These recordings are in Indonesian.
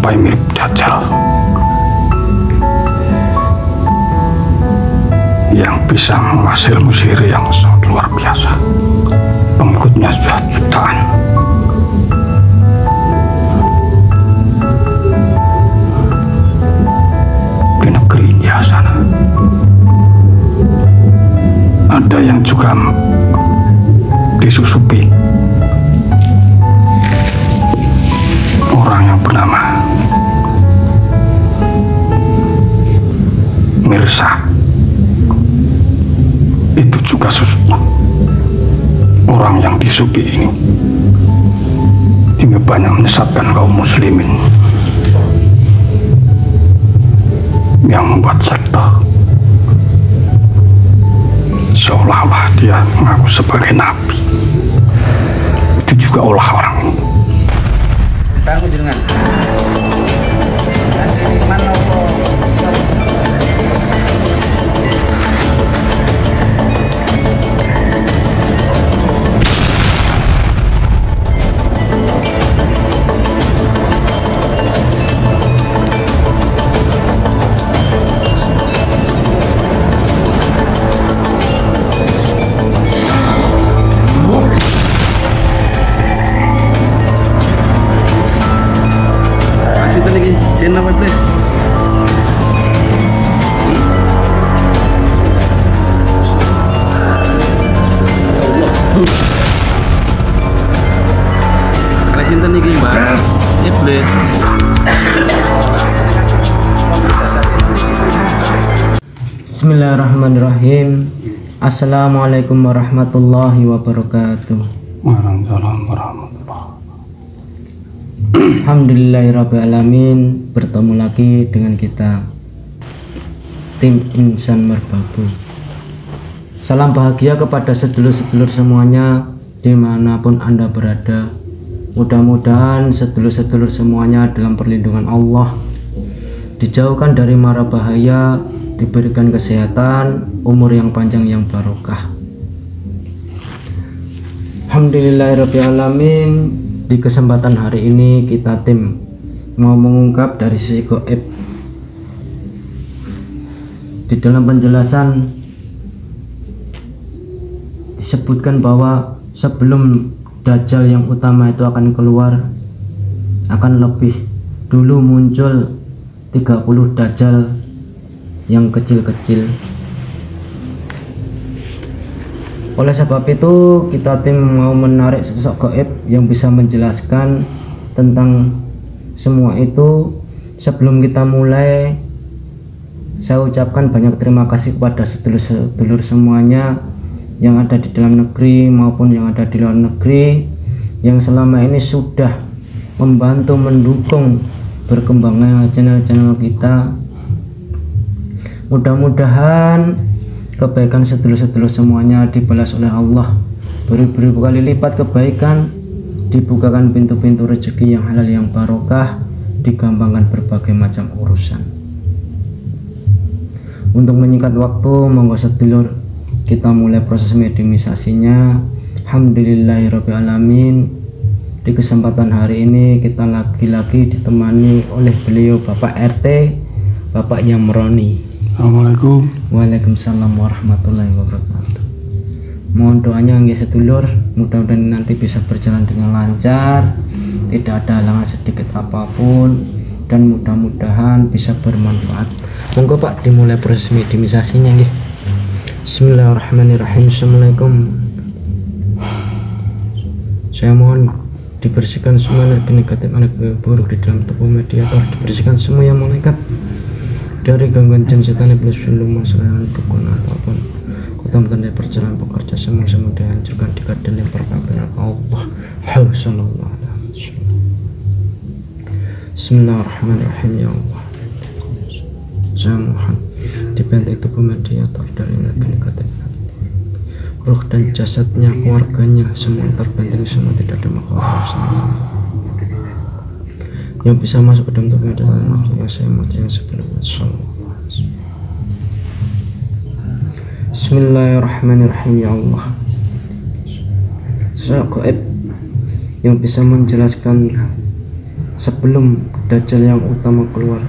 menyerupai mirip Dajjal yang bisa menghasil sihir yang sangat luar biasa. Pengikutnya sudah jutaan. Di negeri India sana ada yang juga disusupi orang yang bernama Mirza. Itu juga orang yang disusupi ini hingga banyak menyesatkan kaum muslimin yang membuat sekte seolah-olah dia mengaku sebagai nabi. Itu juga olah orang ini. Tangguh jenengan. Mana Channel apa please? Kalian sinten niki, Mbak? Ya please. Bismillahirrahmanirrahim. Assalamualaikum warahmatullahi wabarakatuh. Waalaikumsalam warahmatullahi. Alhamdulillahirrabbilalamin. Bertemu lagi dengan kita, tim Insan Merbabu. Salam bahagia kepada sedulur-sedulur semuanya dimanapun Anda berada. Mudah-mudahan sedulur-sedulur semuanya dalam perlindungan Allah, dijauhkan dari mara bahaya, diberikan kesehatan, umur yang panjang yang barokah. Alhamdulillahirrabbilalamin. Di kesempatan hari ini kita tim mau mengungkap dari sisi gaib. Di dalam penjelasan disebutkan bahwa sebelum Dajjal yang utama itu akan keluar, akan lebih dulu muncul 30 Dajjal yang kecil-kecil. Oleh sebab itu kita tim mau menarik sosok gaib yang bisa menjelaskan tentang semua itu. Sebelum kita mulai, saya ucapkan banyak terima kasih kepada sedulur-sedulur semuanya yang ada di dalam negeri maupun yang ada di luar negeri, yang selama ini sudah membantu mendukung berkembangnya channel-channel kita. Mudah-mudahan kebaikan sedulur-sedulur semuanya dibalas oleh Allah beribu-ribu kali lipat kebaikan, dibukakan pintu-pintu rezeki yang halal yang barokah, digampangkan berbagai macam urusan. Untuk menyingkat waktu, monggo sedulur kita mulai proses mediumisasinya. Alhamdulillahirrabbilalamin. Di kesempatan hari ini kita lagi-lagi ditemani oleh beliau Bapak RT, Bapak Yamroni. Assalamualaikum. Waalaikumsalam warahmatullahi wabarakatuh. Mohon doanya nggih sedulur, mudah-mudahan nanti bisa berjalan dengan lancar, tidak ada halangan sedikit apapun, dan mudah-mudahan bisa bermanfaat. Monggo Pak, dimulai proses mediumisasinya nggih. Bismillahirrahmanirrahim. Assalamualaikum. Saya mohon dibersihkan semua energi negatif, energi buruk di dalam tubuh mediator, dibersihkan semua yang malaikat dari gangguan jin, setan, iblis, siluman, serangan, dukun apapun. Kutamkan perjalanan pekerja semua dihancurkan, dikadang lempar kafiran Allah. Sallallahu alaihi wasallam. Bismillahirrahmanirrahim. Ya Allah, saya mohon dibentuk tubuh mediator dari energi negatif, ruh dan jasadnya, keluarganya, semua terbentuk, semua tidak ada makhluk yang bisa masuk ke dalam tubuh mediator yang saya mati yang sebelumnya. Bismillahirrahmanirrahim. Ya Allah, sosok gaib yang bisa menjelaskan sebelum Dajjal yang utama keluar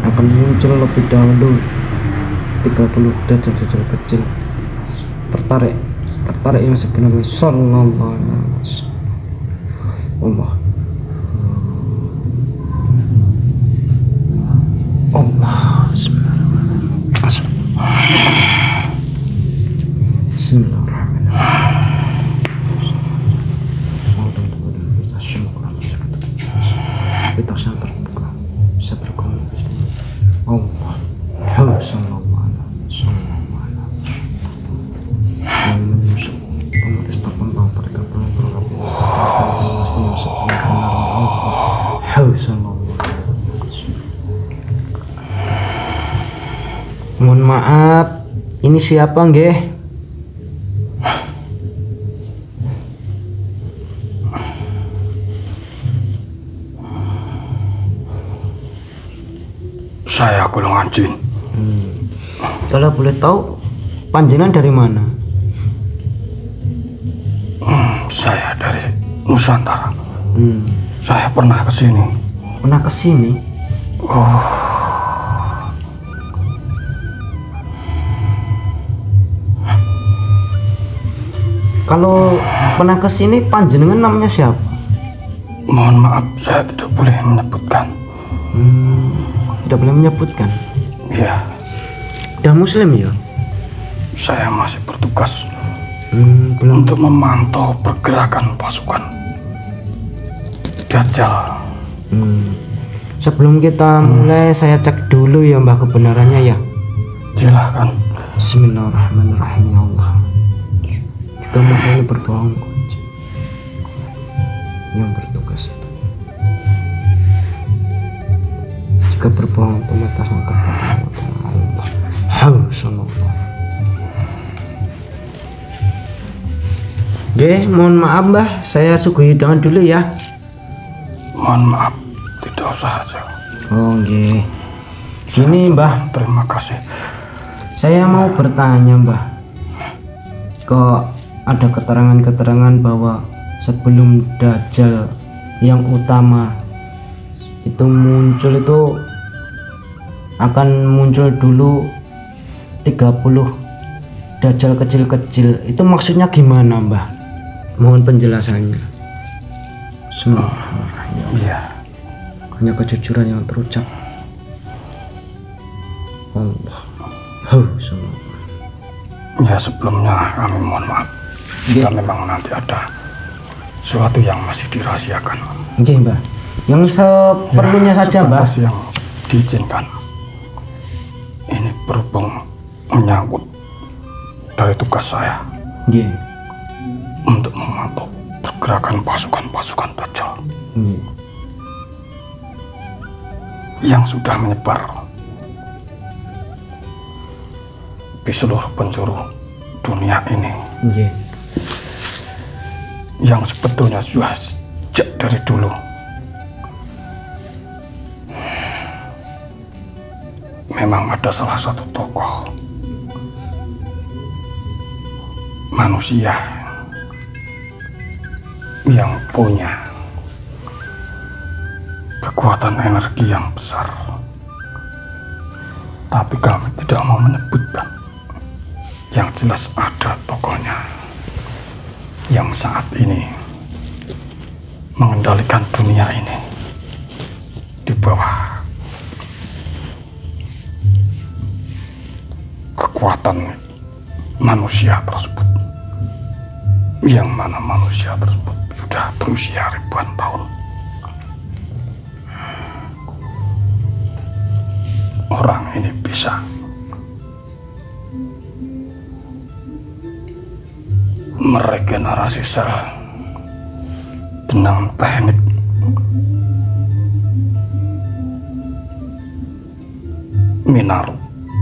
akan muncul lebih dahulu 30 dajjal kecil tertarik yang sebenarnya sallallahu alaihi wasallam. Allah kita sangat terbuka bisa berkomunikasi. Allah yang menyusup pemutus terpentang tergabung tergabung mohon maaf, ini siapa nggih? Saya golongan jin. Kalau boleh tahu panjenengan dari mana? Saya dari Nusantara. Saya pernah ke sini. Pernah ke sini? Kalau pernah ke sini panjenengan namanya siapa? Mohon maaf, saya tidak boleh menyebutkan. Tidak boleh menyebutkan. Iya, Udah muslim ya? saya masih bertugas Belum. untuk memantau pergerakan pasukan Dajjal. Sebelum kita mulai saya cek dulu ya Mbah kebenarannya ya. Silahkan. Bismillahirrahmanirrahim ya Allah. Jika Mbah ini berbohong yang bertugas itu. Jika berbohong otomatisnya kepada Allah. Subhanallah. Oke, mohon maaf Mbah, saya suguhi hidangan dulu ya. Mohon maaf, tidak usah aja. Oh nggih. Gini Mbah, Terima kasih. saya mau bertanya Mbah. Kok ada keterangan-keterangan bahwa sebelum Dajjal yang utama itu muncul itu akan muncul dulu 30 Dajjal kecil-kecil. Itu maksudnya gimana Mbah? Mohon penjelasannya. Bismillahirrahmanirrahim. Iya, Hanya kejujuran yang terucap. Allah. ya sebelumnya kami mohon maaf jika memang nanti ada sesuatu yang masih dirahasiakan. Oke Mbah. Yang seperlunya saja Mbah. Sebatas yang diizinkan. Ini berhubung menyangkut dari tugas saya Nggih. untuk memantau pergerakan pasukan-pasukan Dajjal Nggih. yang sudah menyebar di seluruh penjuru dunia ini, Nggih. yang sebetulnya sudah sejak dari dulu memang ada salah satu tokoh manusia yang punya kekuatan energi yang besar, tapi kami tidak mau menyebutkan. Yang jelas ada tokohnya yang saat ini mengendalikan dunia ini di bawah kekuatan manusia tersebut, yang mana manusia tersebut sudah berusia ribuan tahun. Orang ini bisa meregenerasi sel dengan teknik Minaru,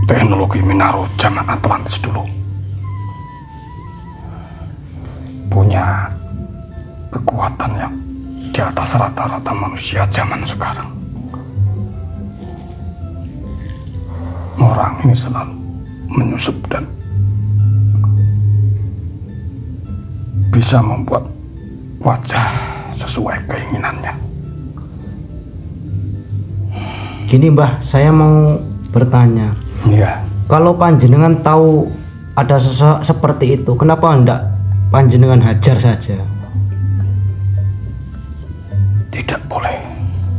teknologi Minaru zaman Atlantis dulu. Punya kekuatan yang di atas rata-rata manusia zaman sekarang. Orang ini selalu menyusup dan bisa membuat wajah sesuai keinginannya. Gini Mbah, saya mau bertanya. Iya. Kalau panjenengan tahu ada sosok seperti itu, kenapa hendak panjenengan hajar saja? Tidak boleh.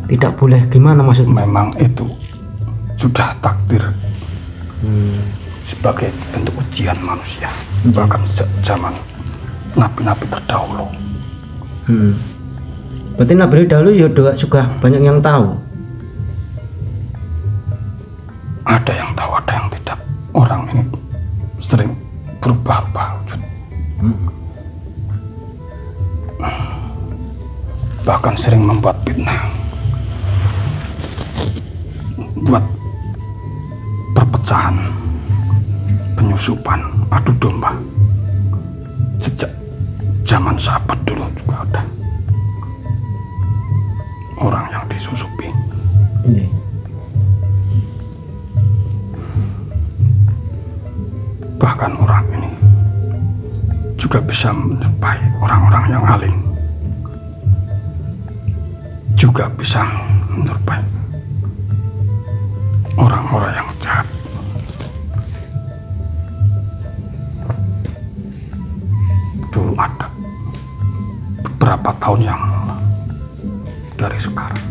Tidak boleh, gimana maksudnya? Memang itu sudah takdir sebagai bentuk ujian manusia. Bahkan sejak zaman nabi-nabi terdahulu. Berarti nabi dahulu ya juga banyak yang tahu. Ada yang tahu, ada yang tidak. Orang ini sering berubah-ubah wujud. Bahkan sering membuat fitnah, buat perpecahan, penyusupan, adu domba. Sejak zaman sahabat dulu juga ada orang yang disusupi. Bahkan orang ini juga bisa menyerupai orang-orang yang alim, juga bisa menyerupai orang-orang yang jahat. Dulu ada beberapa tahun yang dari sekarang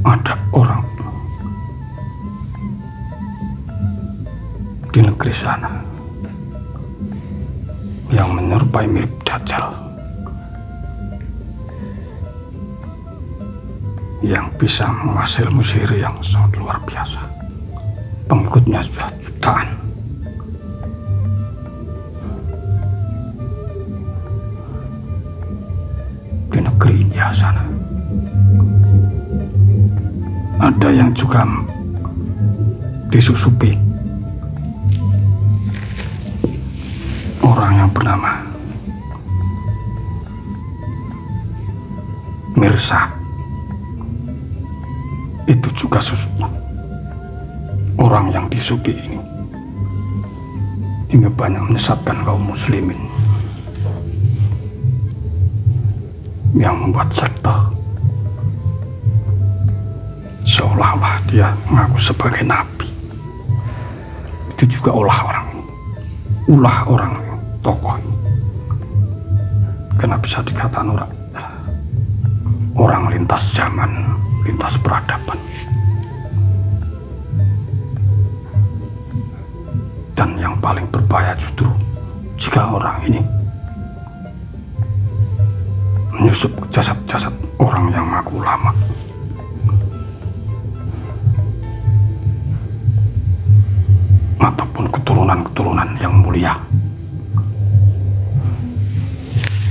ada orang di negeri sana yang menyerupai mirip Dajjal, yang bisa menguasai ilmu sihir yang sangat luar biasa. Pengikutnya sudah jutaan. Di negeri India sana ada yang juga disusupi orang yang bernama Mirza. Itu juga orang yang disusupi ini hingga banyak menyesatkan kaum muslimin, yang membuat sekte seolah-olah dia mengaku sebagai nabi. Itu juga ulah orang tokoh ini. Karena bisa dikatakan orang lintas zaman, lintas peradaban. Dan yang paling berbahaya justru jika orang ini menyusup jasad-jasad orang yang mengaku ulama. Ataupun keturunan-keturunan yang mulia.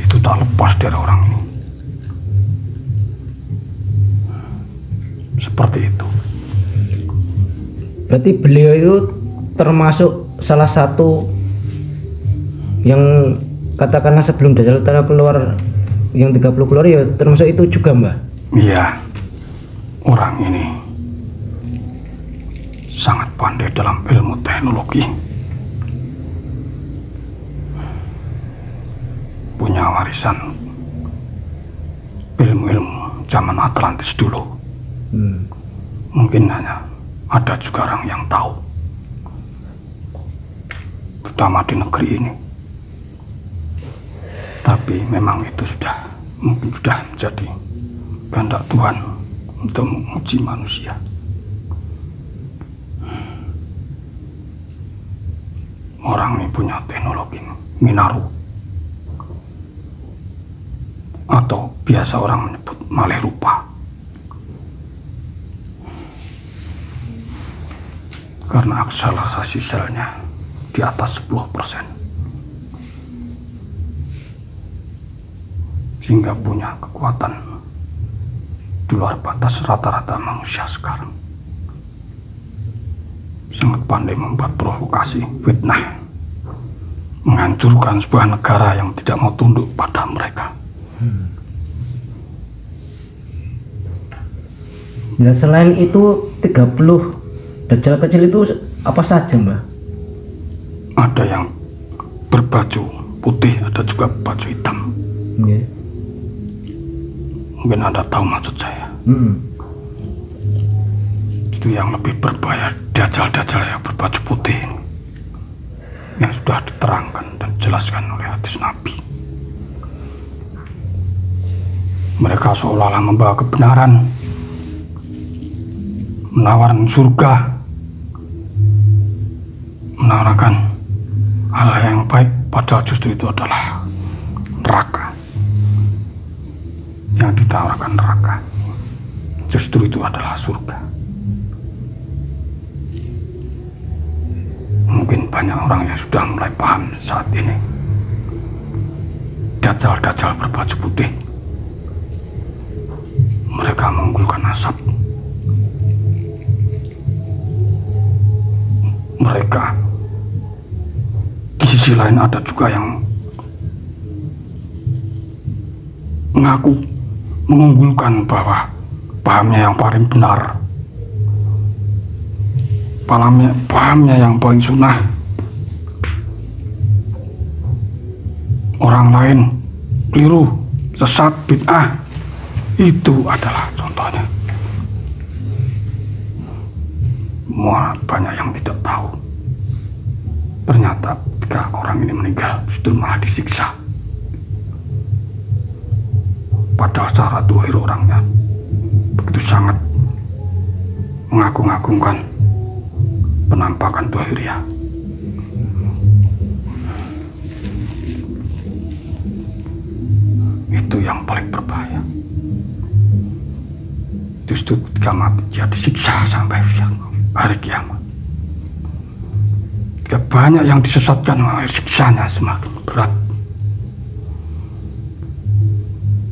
Itu tak lepas dari orang ini. Seperti itu. Berarti beliau itu termasuk salah satu yang katakanlah sebelum Dajjal keluar, yang 30 keluar ya, termasuk itu juga Mbah? Iya. Orang ini sangat pandai dalam ilmu teknologi. Punya warisan ilmu-ilmu zaman Atlantis dulu. Mungkin hanya ada juga orang yang tahu, terutama di negeri ini. Tapi memang itu mungkin sudah menjadi kehendak Tuhan untuk menguji manusia. Orang ini punya teknologi minaru, atau biasa orang menyebut malih rupa. Karena akselerasi selnya di atas 10%, sehingga punya kekuatan di luar batas rata-rata manusia sekarang. Sangat pandai membuat provokasi, fitnah, menghancurkan sebuah negara yang tidak mau tunduk pada mereka. Nah, selain itu 30 Dajjal kecil itu apa saja Mbah? Ada yang berbaju putih, ada juga baju hitam. Mungkin Anda tahu maksud saya. Itu yang lebih berbahaya, dajjal-dajjal yang berbaju putih ini, yang sudah diterangkan dan dijelaskan oleh hadis Nabi. Mereka seolah-olah membawa kebenaran, menawarkan surga, menawarkan hal yang baik, padahal justru itu adalah neraka. Yang ditawarkan neraka, justru itu adalah surga. Mungkin banyak orang yang sudah mulai paham saat ini. Dajjal-dajjal berbaju putih, mereka mengumpulkan asap. Mereka di sisi lain ada juga yang mengaku mengunggulkan bahwa pahamnya yang paling benar, pahamnya yang paling sunnah. Orang lain keliru, sesat, bid'ah. Itu adalah contohnya. Banyak yang tidak tahu. Ternyata ketika orang ini meninggal, justru malah disiksa. Padahal secara dohir orangnya begitu sangat mengagung-agungkan penampakan dohirnya. Itu yang paling berbahaya. Justru ketika mati dia disiksa sampai hari kiamat. Ketika banyak yang disesatkan, siksanya semakin berat.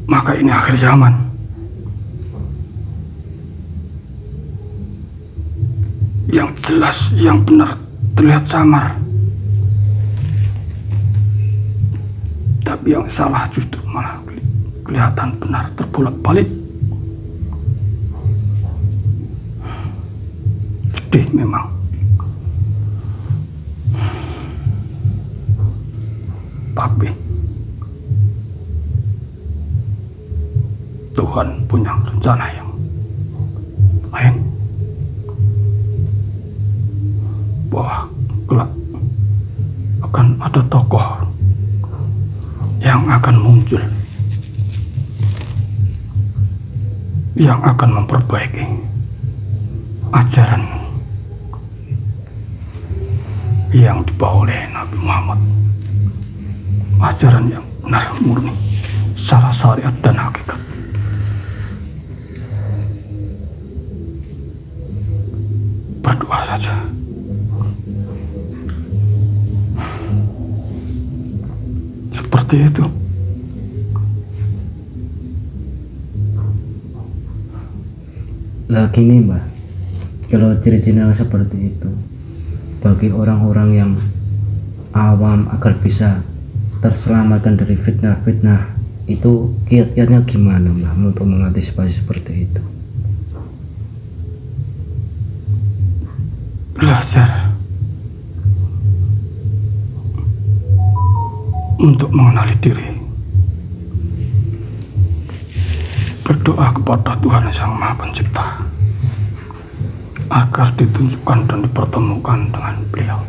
Maka ini akhir zaman. Yang jelas, yang benar terlihat samar, tapi yang salah justru malah kelihatan benar, terbolak-balik. Sedih memang. Tapi Tuhan punya rencana yang lain, bahwa kelak akan ada tokoh yang akan muncul, yang akan memperbaiki ajaran yang dibawa oleh Nabi Muhammad, ajaran yang benar murni secara syariat dan hakikat. Berdoa saja. Seperti itu. Lah gini Mbah, kalau ciri-ciri seperti itu bagi orang-orang yang awam agar bisa terselamatkan dari fitnah-fitnah, itu kiat-kiatnya gimana Mbah untuk mengantisipasi seperti itu? Belajar untuk mengenali diri, berdoa kepada Tuhan Yang Maha Pencipta agar ditunjukkan dan dipertemukan dengan Beliau.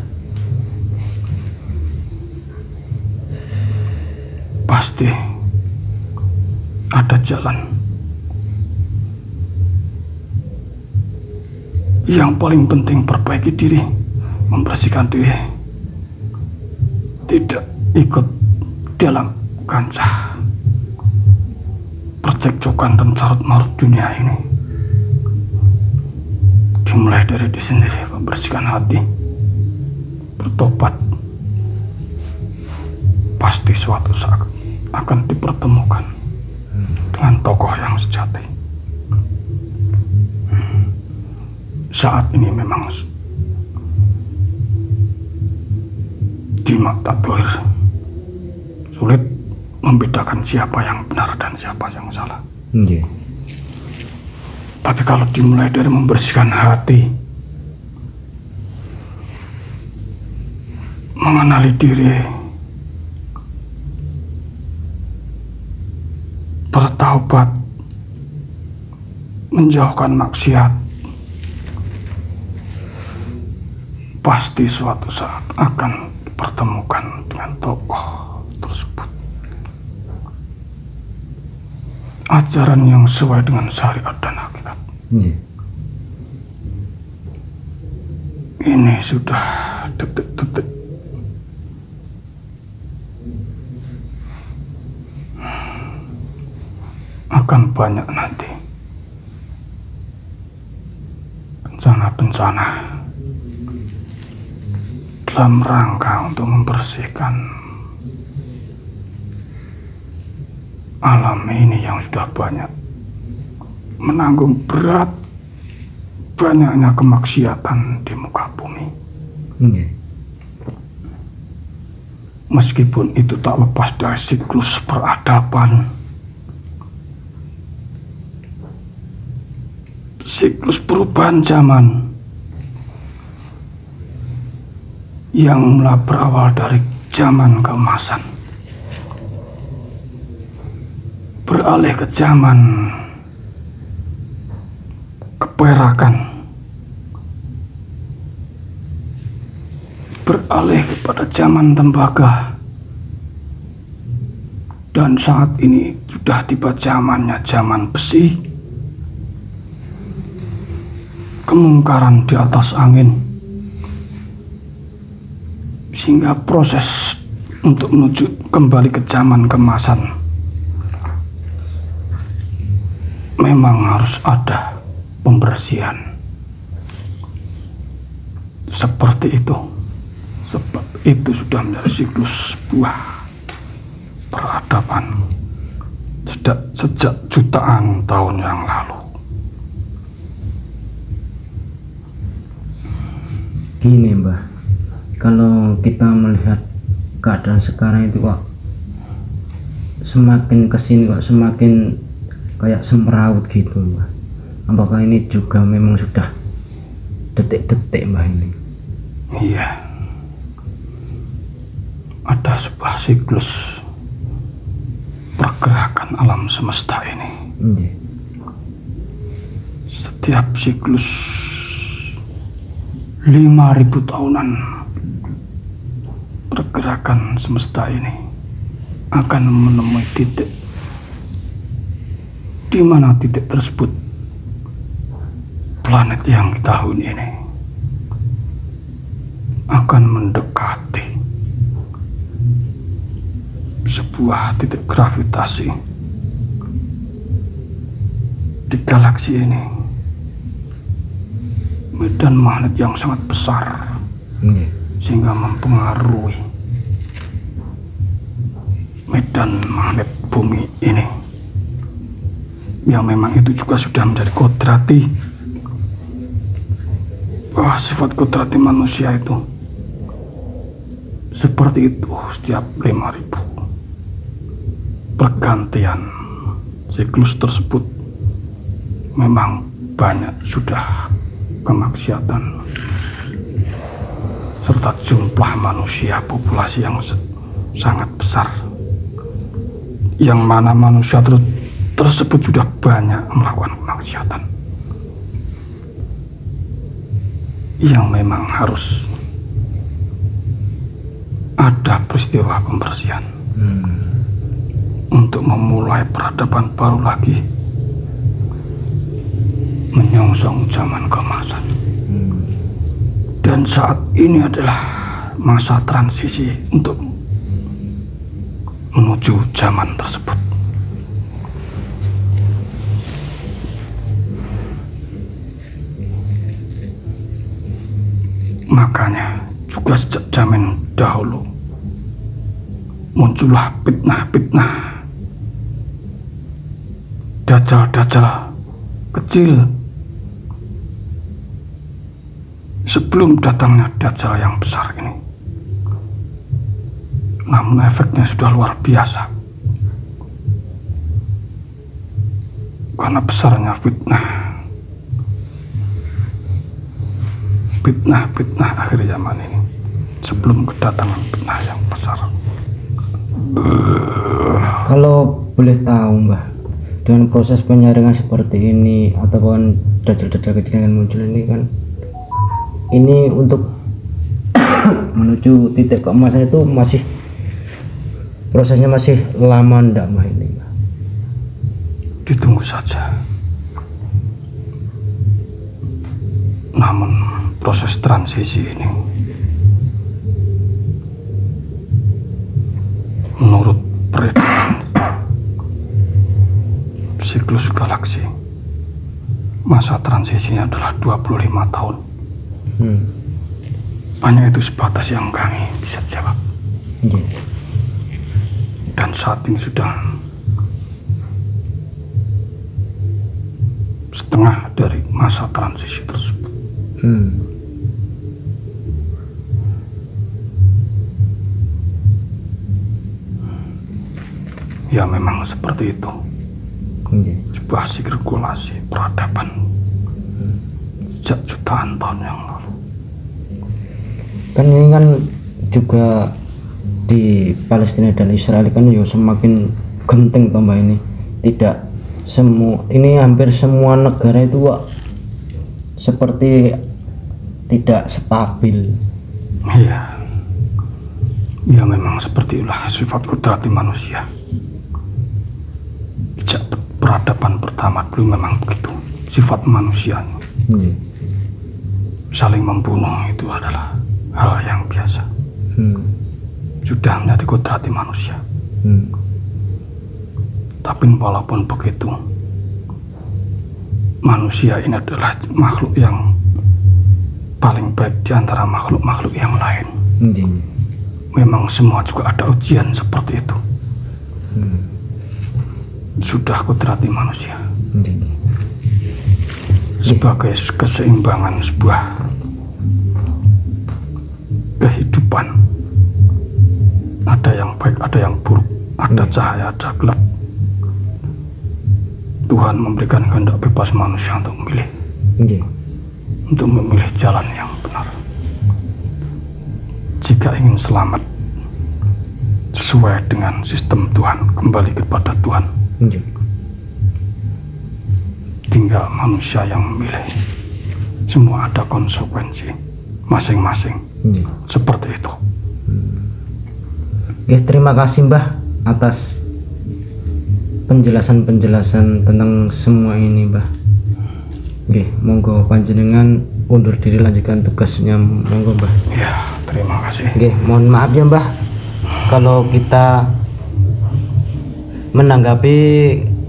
Pasti ada jalan. Yang paling penting perbaiki diri, membersihkan diri, tidak ikut dalam kancah percekcokan dan carut marut dunia ini. Dimulai dari diri sendiri, membersihkan hati, bertobat. Pasti suatu saat akan dipertemukan dengan tokoh yang sejati. Saat ini memang di mata dohir sulit membedakan siapa yang benar dan siapa yang salah. Tapi kalau dimulai dari membersihkan hati, mengenali diri, bertaubat, menjauhkan maksiat, pasti suatu saat akan dipertemukan dengan tokoh tersebut. Ajaran yang sesuai dengan syariat dan hakikat. Ini sudah detik-detik akan banyak nanti bencana-bencana dalam rangka untuk membersihkan alam ini yang sudah banyak menanggung berat banyaknya kemaksiatan di muka bumi. Meskipun itu tak lepas dari siklus peradaban, siklus perubahan zaman yang mulai berawal dari zaman keemasan, beralih ke zaman keperakan, beralih kepada zaman tembaga, dan saat ini sudah tiba zamannya zaman besi, kemungkaran di atas angin, sehingga proses untuk menuju kembali ke zaman keemasan memang harus ada pembersihan. Seperti itu. Sebab itu sudah menjadi siklus sebuah peradaban sejak jutaan tahun yang lalu. Gini Mbah, kalau kita melihat keadaan sekarang itu kok semakin kesini kok semakin kayak semeraut gitu Mbah. Apakah ini juga memang sudah detik-detik Mbah ini? Iya, ada sebuah siklus pergerakan alam semesta ini. Setiap siklus 5.000 tahunan pergerakan semesta ini akan menemui titik di mana titik tersebut planet yang kita huni ini akan mendekati sebuah titik gravitasi di galaksi ini, medan magnet yang sangat besar sehingga mempengaruhi medan magnet bumi ini, yang memang itu juga sudah menjadi kodrati, bahwa sifat kodrati manusia itu seperti itu. Setiap 5.000 pergantian siklus tersebut memang banyak sudah kemaksiatan, serta jumlah manusia populasi yang sangat besar, yang mana manusia tersebut sudah banyak melakukan kemaksiatan, yang memang harus ada peristiwa pembersihan untuk memulai peradaban baru lagi, menyongsong zaman keemasan. Dan saat ini adalah masa transisi untuk menuju zaman tersebut. Makanya juga sejak zaman dahulu muncullah fitnah-fitnah, dajjal-dajjal kecil sebelum datangnya dajjal yang besar ini. Namun efeknya sudah luar biasa karena besarnya fitnah akhir zaman ini sebelum kedatangan fitnah yang besar. Kalau boleh tahu Mbah, dengan proses penyaringan seperti ini ataupun dajjal-dajjal kecil yang muncul ini kan, ini untuk menuju titik keemasan itu masih prosesnya masih lama ndak mah ini Mbah? Ditunggu saja. Namun proses transisi ini menurut peredaran siklus galaksi, masa transisinya adalah 25 tahun. Hanya itu sebatas yang kami bisa jawab. Dan saat ini sudah setengah dari masa transisi tersebut. Ya memang seperti itu. Sebuah sirkulasi peradaban sejak jutaan tahun yang lalu. Kan ini kan juga di Palestina dan Israel kan ya semakin genting tambah ini. Tidak semua, ini hampir semua negara itu Wak, seperti tidak stabil. Iya. Ya memang seperti itulah sifat kudrati manusia. Sejak peradaban pertama dulu memang begitu sifat manusia. Saling membunuh itu adalah hal yang biasa. Sudah menjadi kudrati manusia. Tapi walaupun begitu, manusia ini adalah makhluk yang paling baik di antara makhluk-makhluk yang lain. Memang semua juga ada ujian seperti itu. Sudah kudrati manusia. Sebagai keseimbangan sebuah kehidupan, ada yang baik, ada yang buruk, ada cahaya, ada gelap. Tuhan memberikan kehendak bebas manusia untuk memilih, untuk memilih jalan yang benar. Jika ingin selamat sesuai dengan sistem Tuhan, kembali kepada Tuhan. Tinggal manusia yang memilih. Semua ada konsekuensi masing-masing. Seperti itu. Terima kasih Mbah atas penjelasan-penjelasan tentang semua ini Mbah. Monggo panjenengan undur diri, lanjutkan tugasnya, monggo Mbah. Ya, terima kasih. Mohon maaf ya Mbah kalau kita menanggapi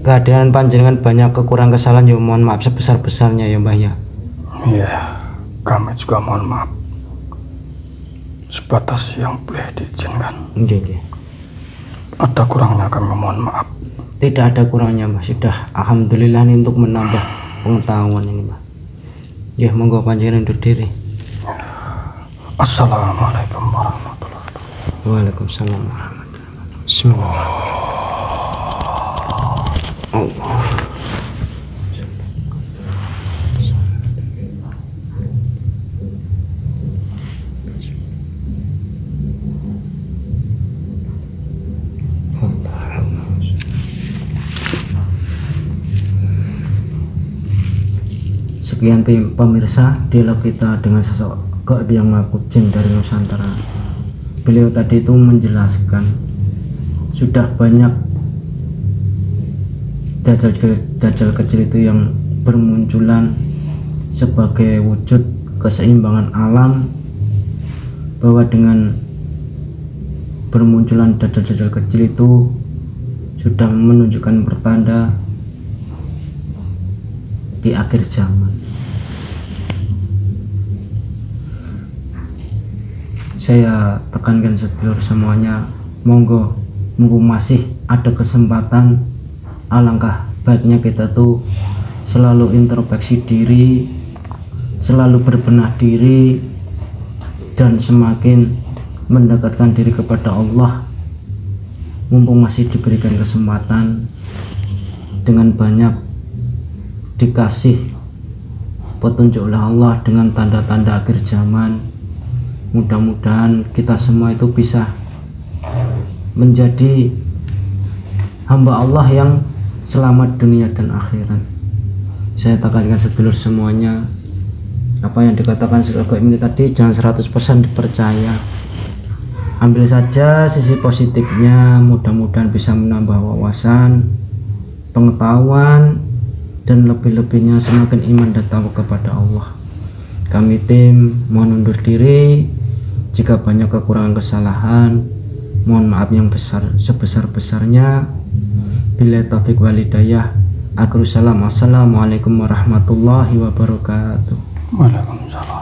kehadiran panjenengan banyak kekurangan kesalahan, ya mohon maaf sebesar-besarnya ya Mbah ya. Iya, kami juga mohon maaf sebatas yang boleh diizinkan. Ada kurangnya kami mohon maaf. Tidak ada kurangnya Mbah, sudah alhamdulillah ini untuk menambah pengetahuan ini Mbah. Monggo panjenengan undur diri. Assalamualaikum warahmatullahi wabarakatuh. Waalaikumsalam warahmatullahi wabarakatuh. Bismillahirrahmanirrahim. Allah. Sekian pemirsa, dialog kita dengan sosok gaib yang mengaku jin dari Nusantara. Beliau tadi itu menjelaskan sudah banyak dajjal kecil itu yang bermunculan sebagai wujud keseimbangan alam, bahwa dengan bermunculan dajjal kecil itu sudah menunjukkan pertanda di akhir zaman. Saya tekankan sedulur semuanya, monggo mumpung masih ada kesempatan, alangkah baiknya kita tuh selalu introspeksi diri, selalu berbenah diri, dan semakin mendekatkan diri kepada Allah. Mumpung masih diberikan kesempatan, dengan banyak dikasih petunjuk oleh Allah dengan tanda-tanda akhir zaman. Mudah-mudahan kita semua itu bisa menjadi hamba Allah yang selamat dunia dan akhirat. Saya tekankan sedulur semuanya, apa yang dikatakan Syekh ini tadi jangan 100% dipercaya. Ambil saja sisi positifnya, mudah-mudahan bisa menambah wawasan, pengetahuan, dan lebih-lebihnya semakin iman dan takwa kepada Allah. Kami tim mohon undur diri. Jika banyak kekurangan kesalahan, mohon maaf yang besar sebesar-besarnya. Bila taufik walidayah. Assalamualaikum warahmatullahi wabarakatuh. Waalaikumsalam.